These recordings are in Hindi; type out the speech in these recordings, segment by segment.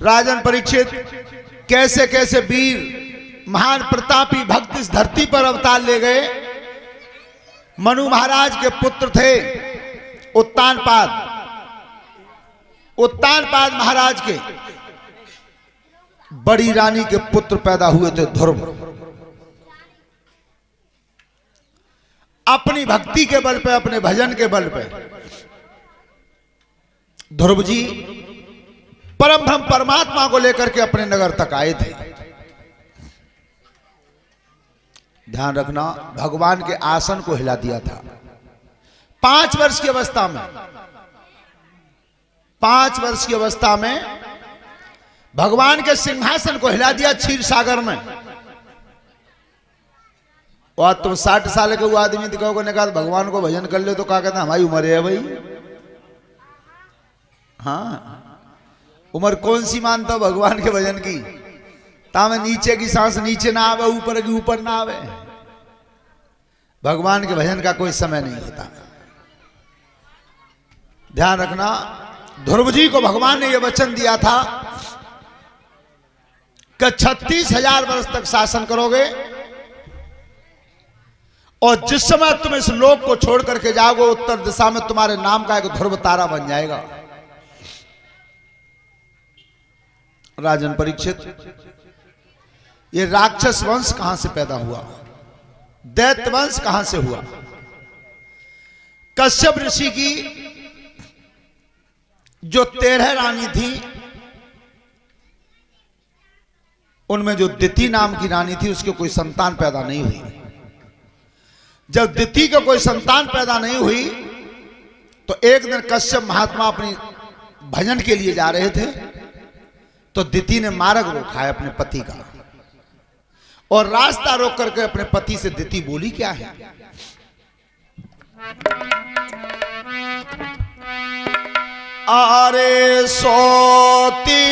राजन परीक्षित कैसे कैसे वीर महान प्रतापी भक्त इस धरती पर अवतार ले गए। मनु महाराज के पुत्र थे उत्तानपाद। उत्तानपाद महाराज के बड़ी रानी के पुत्र पैदा हुए थे ध्रुव। अपनी भक्ति के बल पे, अपने भजन के बल पे ध्रुव जी परम ब्रह्म परमात्मा को लेकर के अपने नगर तक आए थे। ध्यान रखना, भगवान के आसन को हिला दिया था 5 वर्ष की अवस्था में। 5 वर्ष की अवस्था में भगवान के सिंहासन को हिला दिया क्षीर सागर में। और तुम 60 साल के वो आदमी दिखाओगे ने कहा भगवान को भजन कर ले तो क्या कहता हमारी उम्र है भाई। हाँ, उम्र कौन सी मानता हो भगवान के भजन की? तामे नीचे की सांस नीचे ना आवे, ऊपर की ऊपर ना आवे। भगवान के भजन का कोई समय नहीं होता। ध्यान रखना, ध्रुव जी को भगवान ने यह वचन दिया था कि 36,000 वर्ष तक शासन करोगे और जिस समय तुम इस लोक को छोड़ करके जाओगे उत्तर दिशा में तुम्हारे नाम का एक ध्रुव तारा बन जाएगा। राजन परीक्षित, ये राक्षस वंश कहां से पैदा हुआ? दैत्य वंश कहां से हुआ? कश्यप ऋषि की जो 13 रानी थी उनमें जो दिति नाम की रानी थी उसके कोई संतान पैदा नहीं हुई। जब दिति को कोई संतान पैदा नहीं हुई तो एक दिन कश्यप महात्मा अपनी भजन के लिए जा रहे थे तो दिति ने मार्ग रोका है अपने पति का और रास्ता रोक करके अपने पति से दिति बोली क्या है? अरे सोतीली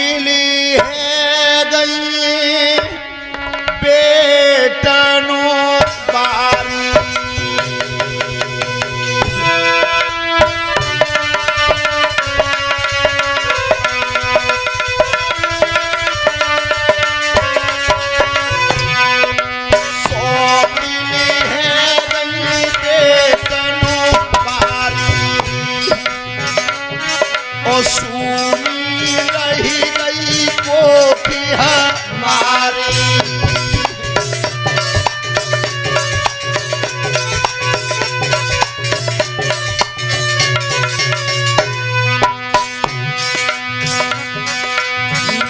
है गई बेटनो बारी। सुनी रही गई कोठी हमारी।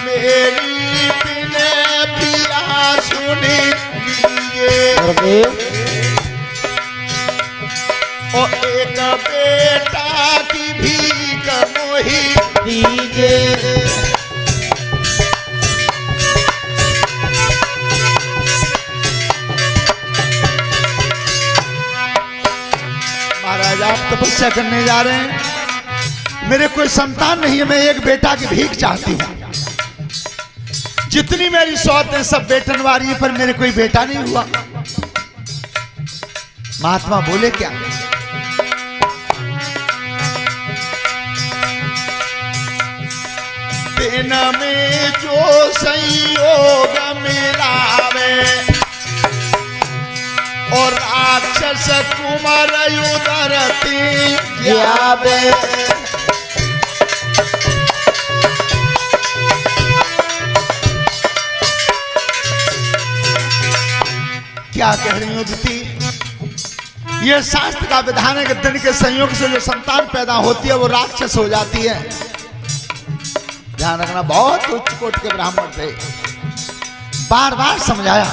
मेरी बिना पिया सुनी लीजिए और एक बेटा की भीख मोही दीजिए। महाराज आप तपस्या करने जा रहे हैं, मेरे कोई संतान नहीं है, मैं एक बेटा की भीख चाहती हूँ। जितनी मेरी सौतें सब बेटनवारी है पर मेरे कोई बेटा नहीं हुआ। महात्मा बोले क्या? दिन में जो संयोग मिलावे और राक्षस कुमार उदरती जावे। क्या कह रही हो दिति? यह शास्त्र का विधान है कि दिन के संयोग से जो संतान पैदा होती है वो राक्षस हो जाती है। ध्यान रखना, बहुत उच्च कोटि के ब्राह्मण थे। बार बार समझाया,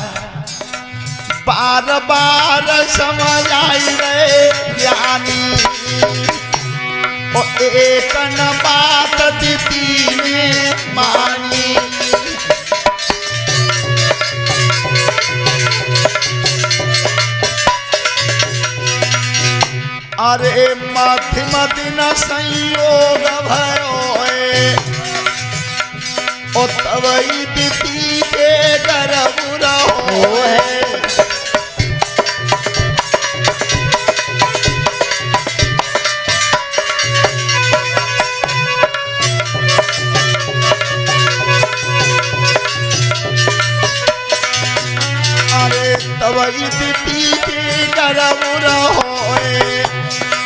बार बार समझाई रहे ज्ञानी और एक न बात दिति ने मानी। अरे मध्यम दिन संयोग भयो ओ तवई दिति के गर्भ रहो है।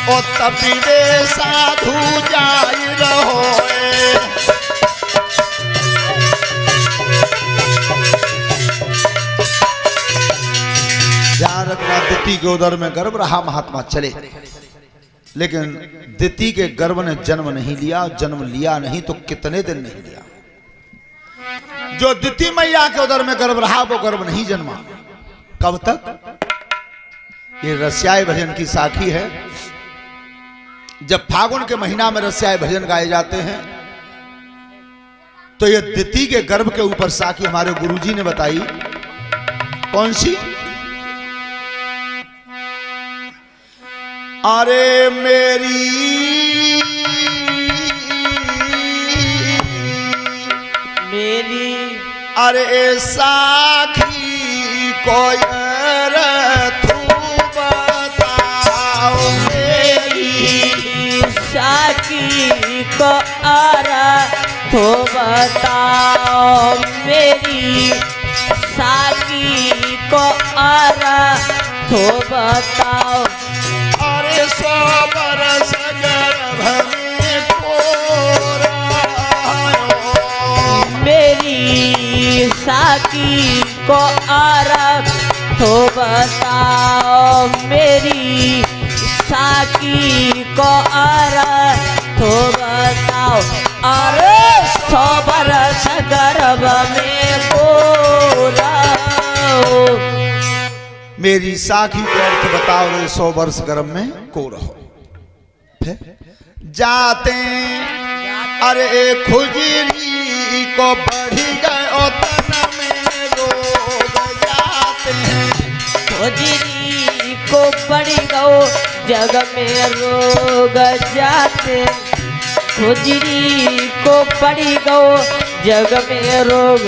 ओ तपीरे साधु जाई रहो। ध्यान रखना, दिति के उदर में गर्भ रहा, महात्मा चले, लेकिन दिति के गर्भ ने जन्म नहीं लिया। जन्म लिया नहीं तो कितने दिन नहीं लिया। जो दिति मैया के उदर में गर्भ रहा वो गर्भ नहीं जन्मा। कब तक? ये रस्याय भजन की साखी है। जब फागुन के महीना में रस्याय भजन गाए जाते हैं तो ये दिति के गर्भ के ऊपर साखी हमारे गुरुजी ने बताई। कौन सी? अरे मेरी अरे साखी कोई तू बताओ, मेरी साखी को आरा तो बताओ, मेरी साखी को आरा तो बताओ। अरे 100 बरस गर्भ में कोरा, मेरी साखी को आरा तो बताओ, मेरी साखी को आरा तो बताओ। अरे 100 बरस गर्भ में कोरा, मेरी साखी को अर्थ बताओ रे 100 वर्ष गर्भ में को रहो। जाते अरे खुजली को बढ़ी गए और तन में रोग जाते हैं। खुजली को बढ़ी गो जग में रोग जाते, खुजली को बढ़ी गो जग में रोग।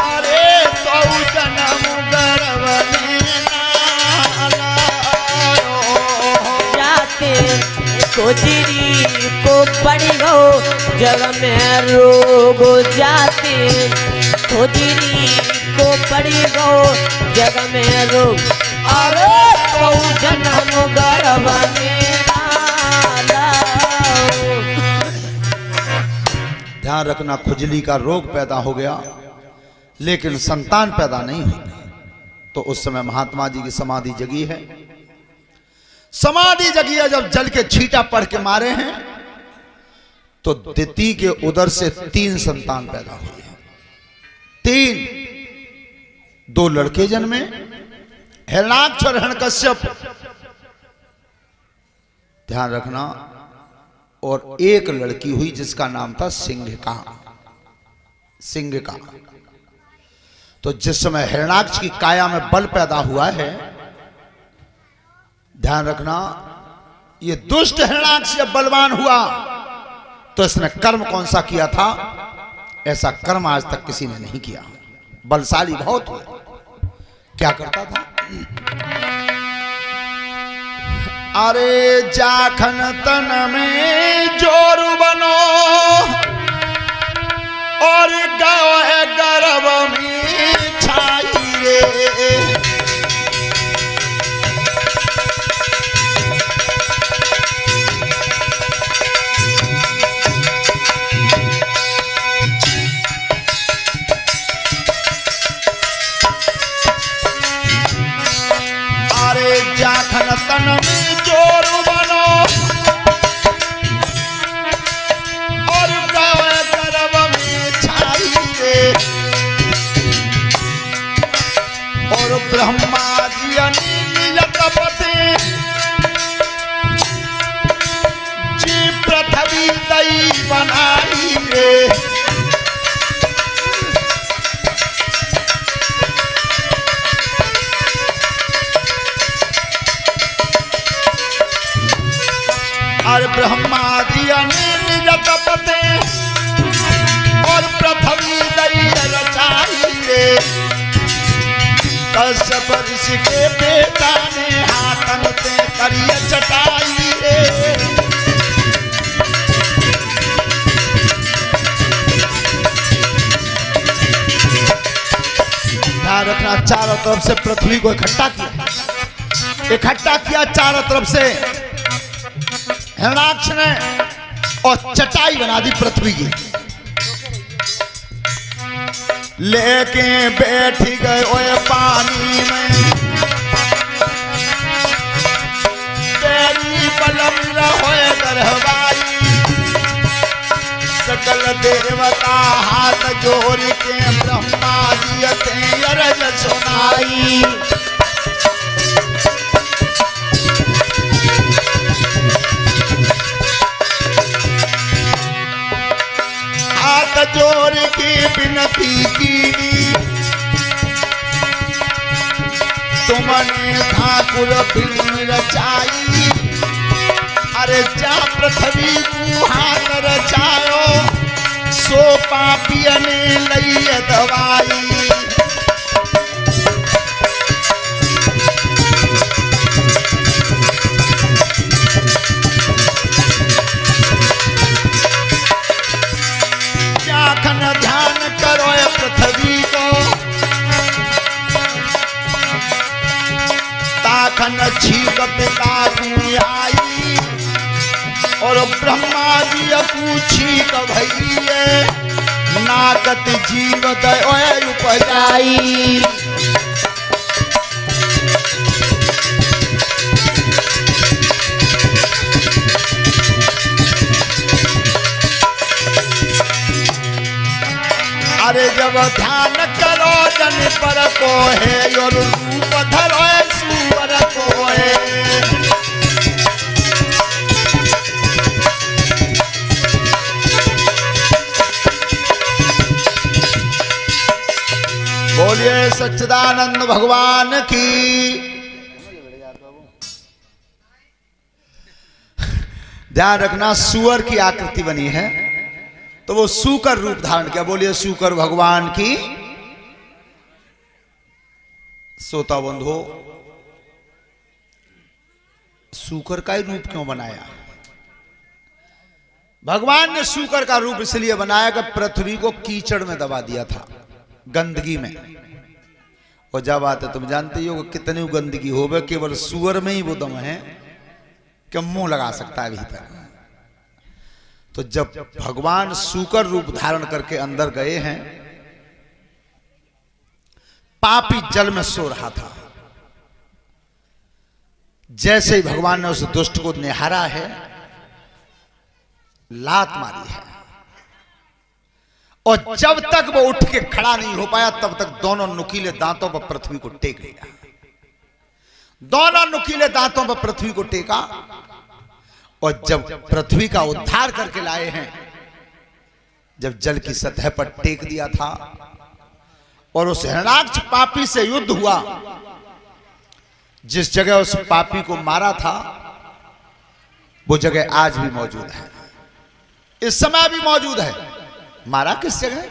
अरे 100 जन्म गर्भ में जाते, खुजली को बढ़ी गो जग में रोग जाते, खुजली को बढ़ी गो जग में रोग। अरे 100 जन्म गर्भ में ध्यान रखना, खुजली का रोग पैदा हो गया लेकिन संतान पैदा नहीं हुई। तो उस समय महात्मा जी की समाधि जगी है। समाधि जगी है जब जल के छींटा पढ़ के मारे हैं तो दिति के उदर से 3 संतान पैदा हुए हैं। 3, 2 लड़के जन्मे, हिरण्याक्ष और हिरण्यकश्यप। ध्यान रखना, और 1 लड़की हुई जिसका नाम था सिंहिका। सिंहिका। तो जिस समय हिरण्याक्ष की काया में बल पैदा हुआ है, ध्यान रखना, ये दुष्ट हिरण्याक्ष जब बलवान हुआ तो इसने कर्म कौन सा किया था? ऐसा कर्म आज तक किसी ने नहीं किया। बलशाली बहुत हुए। क्या करता था? अरे जाखन तन में जोर बनो और गाय गर्भ में छाई रे। जाखन तन में जोर बनो और गाय गर्भ में छाई रे। और ब्रह्मा जी अनिल तपते जी पृथ्वी दई बनाई रे। और ब्रह्मा दिया निज तपते और पृथ्वी दई रचाई रे। कश्यप ऋषि के बेटा ने हाथन से करिए चटाई रे। ध्यान रखना, चारों तरफ से पृथ्वी को इकट्ठा किया चारों तरफ से। हिरणाक्ष ने और चटाई बना दी पृथ्वी की, लेके बैठ गए ओए पानी में, तेरी बलम रहोए गरहवाई, सकल देवता हाथ जोड़ के ब्रह्मा जी थे अरज सुनाई। हाथ जोड़ के विनती की, तुमने ठाकुर बिन रचाई, अरे जा पृथ्वी हाथ रचायो, सो पापिया ने लई दवाई। जाखन ध्यान करो पृथ्वी को, ताखन छीक पिता आई, और ब्रह्मा जी पूछी भैये, नागत जीव उपजाई। अरे जब ध्यान करो जन पर को है, और रूप धरो सुवर को है, बोलिए सच्चिदानंद भगवान की। ध्यान रखना, सुअर की आकृति बनी है तो वो सूकर रूप धारण किया। बोलिए सूकर भगवान की। श्रोता बंधो, सूकर का ही रूप क्यों बनाया? भगवान ने सूकर का रूप इसलिए बनाया कि पृथ्वी को कीचड़ में दबा दिया था, गंदगी में। और जब आते तुम जानते ही हो कितनी गंदगी हो, केवल सुअर में ही वो दम है कि मुंह लगा सकता है भीतर। तो जब भगवान सूकर रूप धारण करके अंदर गए हैं, पापी जल में सो रहा था। जैसे ही भगवान ने उस दुष्ट को निहारा है, लात मारी है, और जब तक वो उठ के खड़ा नहीं हो पाया तब तक दोनों नुकीले दांतों पर पृथ्वी को टेक लिया। दोनों नुकीले दांतों पर पृथ्वी को टेका, और जब पृथ्वी का उद्धार करके लाए हैं, जब जल की सतह पर टेक दिया था और उस हिरणाक्ष पापी से युद्ध हुआ, जिस जगह उस पापी को मारा था वो जगह आज भी मौजूद है, इस समय भी मौजूद है। मारा किस जगह?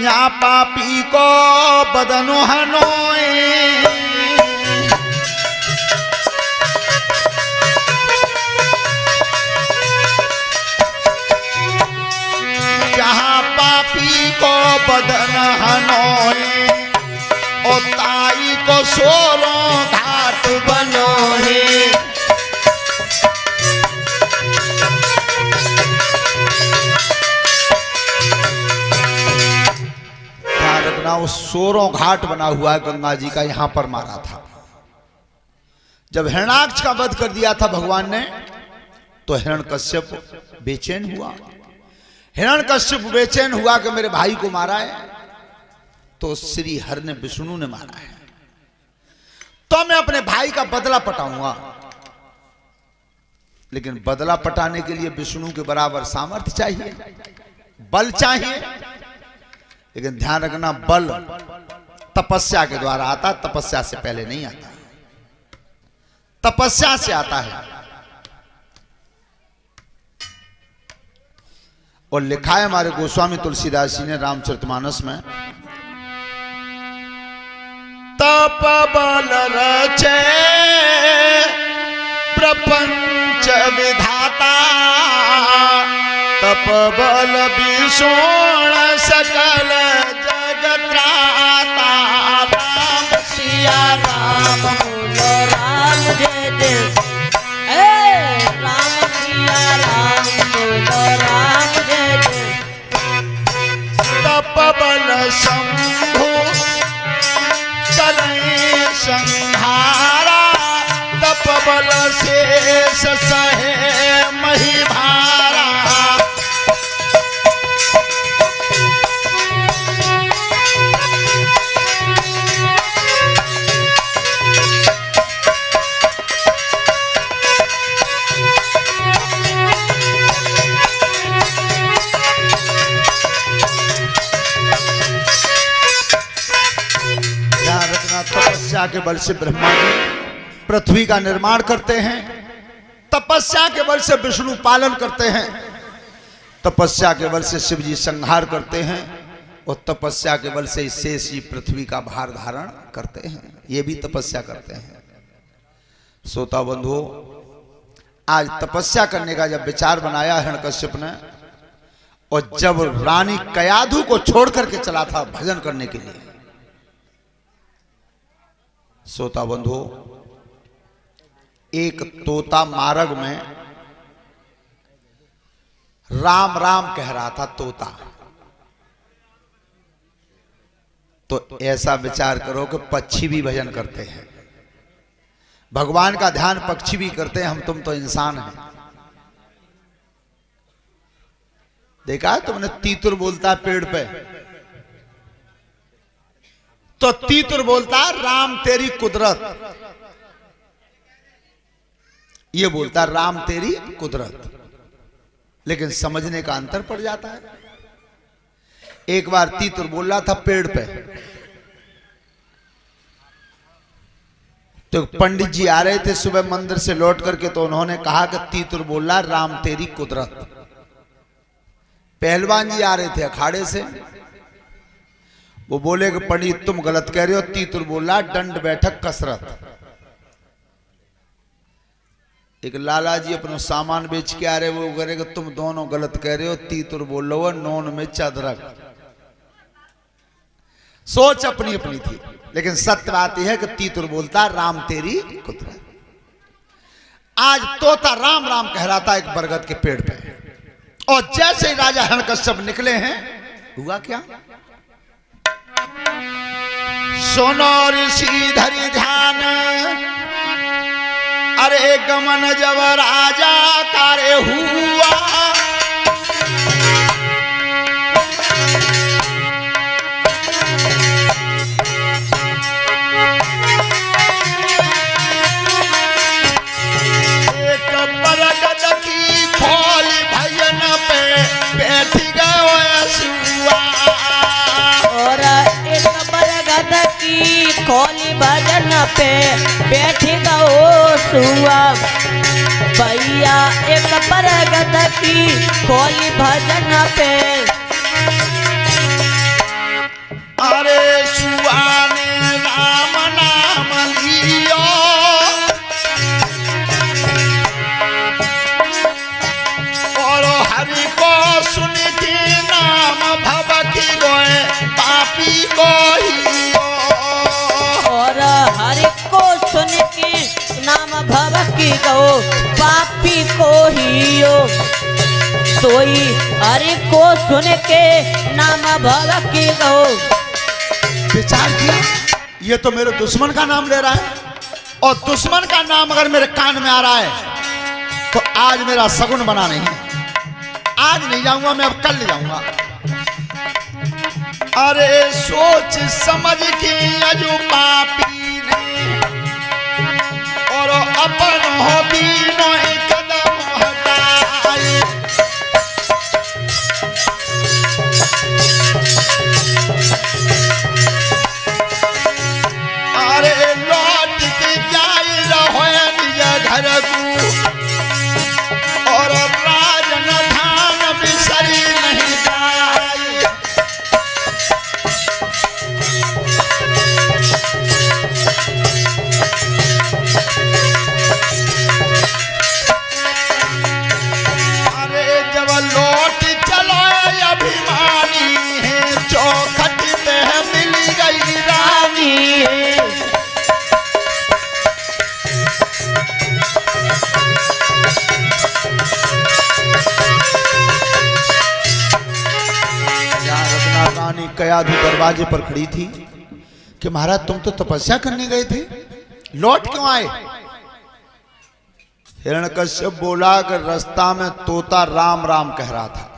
या पापी को बदनो हनोए, जहां पापी को बदन हनोए, और ताई को सोरों घाट बनोए। वो सोरों घाट बना हुआ है गंगा जी का, यहां पर मारा था। जब हिरणाक्ष का वध कर दिया था भगवान ने, तो हिरण्यकश्यप बेचैन हुआ। हिरण्यकश्यप बेचैन हुआ कि मेरे भाई को मारा है, तो श्री हर ने, विष्णु ने मारा है, तो मैं अपने भाई का बदला पटाऊंगा। लेकिन बदला पटाने के लिए विष्णु के बराबर सामर्थ्य चाहिए, बल चाहिए। लेकिन ध्यान रखना, बल तपस्या के द्वारा आता, तपस्या से पहले नहीं आता, तपस्या से आता है। और लिखा है हमारे गोस्वामी तुलसीदास जी ने रामचरितमानस में, तप बल रचे प्रपंच विधाता, तप बल विषोण सकल जगत्राता। राम सिया राम बोलो राम जय जय के बल से ब्रह्मा जी पृथ्वी का निर्माण करते हैं, तपस्या के बल से विष्णु पालन करते हैं, तपस्या के बल से शिव जी संहार करते हैं, और तपस्या के बल से शेष जी पृथ्वी का भार धारण करते हैं। ये भी तपस्या करते हैं। श्रोता बंधुओं, आज तपस्या करने का जब विचार बनाया हिरण्यकश्यप ने, और जब रानी कयाधु को छोड़ करके चला था भजन करने के लिए, श्रोता बंधुओं, एक तोता मार्ग में राम राम कह रहा था तोता। तो ऐसा विचार करो कि पक्षी भी भजन करते हैं, भगवान का ध्यान पक्षी भी करते हैं, हम तुम तो इंसान हैं। देखा है तुमने, तीतुर बोलता है पेड़ पे, तो तीतुर बोलता है राम तेरी कुदरत, ये बोलता है राम तेरी कुदरत, लेकिन समझने का अंतर पड़ जाता है। एक बार तीतुर बोल रहा था पेड़ पे, तो पंडित जी आ रहे थे सुबह मंदिर से लौट करके, तो उन्होंने कहा कि तीतुर बोल रहा राम तेरी कुदरत। पहलवान जी आ रहे थे अखाड़े से, वो बोले कि पंडित तुम गलत कह रहे हो, तीतुर बोल रहा दंड बैठक कसरत। एक लाला जी अपना सामान बेच के आ रहे, वो कह रहे कि तुम दोनों गलत कह रहे हो, तीतुर बोल रहे हो नोन में अदरक। सोच अपनी अपनी थी, लेकिन सत्य बात यह है कि तीतुर बोलता राम तेरी कुदरत। आज तोता राम राम कह रहा था एक बरगद के पेड़ पे, और जैसे ही राजा हिरण्यकश्यप निकले हैं, हुआ क्या? सुनो ऋषि धरि ध्यान, अरे गमन जब राजा कार्य हुआ, एक बरगद की खोली भजन पे बैठी गए सुआ, और एक बरगद की खोली भजन पे बैठी गो सुआ। भैया एक बरगद की खोली भजन पे, अरे सुआ ने राम नाम लियो, और हरि को सुन के नाम भवकी गोए पापी को हियो, और हरि को सुन के नाम भवकी गो पापी को हियो। सोई हरि को सुन के नाम भवकी गो। विचार किया, ये तो मेरे दुश्मन का नाम ले रहा है, और दुश्मन का नाम अगर मेरे कान में आ रहा है तो आज मेरा सगुन बना नहीं है, आज नहीं जाऊंगा मैं, अब कल जाऊंगा। अरे सोच समझ के अजू पापी ने, और अपन हो दीनो कदम हटाए, अरे लौट के जाए रहो निज घर को, और राजन धान बिसरी नहीं जाए। अरे जब लौट चलो अभिमानी है, चौखट पे मिल गई रानी है, रानी कयाधु दरवाजे पर खड़ी थी कि महाराज तुम तो तपस्या करने गए थे, लौट क्यों आए? हिरण्यकश्यप बोला कि रास्ता में तोता राम राम कह रहा था,